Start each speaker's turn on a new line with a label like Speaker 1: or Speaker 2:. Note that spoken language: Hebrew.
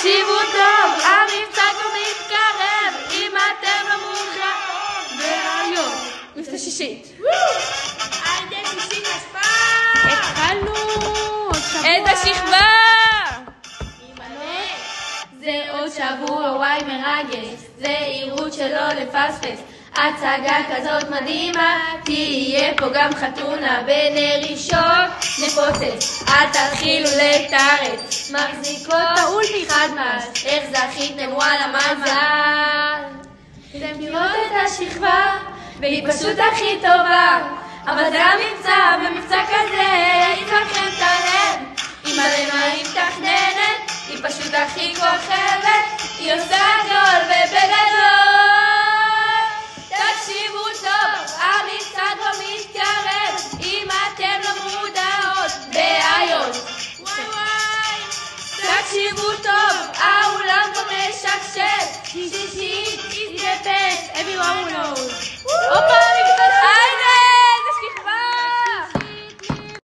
Speaker 1: תקשיבו טוב, המבצע כבר מתקרב, אם אתם לא מוכנים. והיום, מבצע שישית.
Speaker 2: היידה שישית השפעה.
Speaker 1: התחלנו את השכבה. זה עוד שבוע וואי מרגש, זה עירות שלא לפספס. הצגה כזאת מדהימה, תהיה פה גם חתונה בנר ראשון נפוצץ. אל תתחילו לתרץ, מחזיקות האולפי חד מס, איך זכיתם וואלה מזל. אתם תראות את השכבה, והיא פשוט הכי טובה, אבל זה המבצע, ומבצע כזה יתלכם את הלב. אמא למה היא מתכננת, היא פשוט הכי כוכבת, היא עושה הכל ובגדול. תקשיבו טוב, המבצע כבר מתקרב, אם אתם לא מודעות, בעיות. תקשיבו טוב, האולם כבר משקשק, שישית is the best, everyone knows.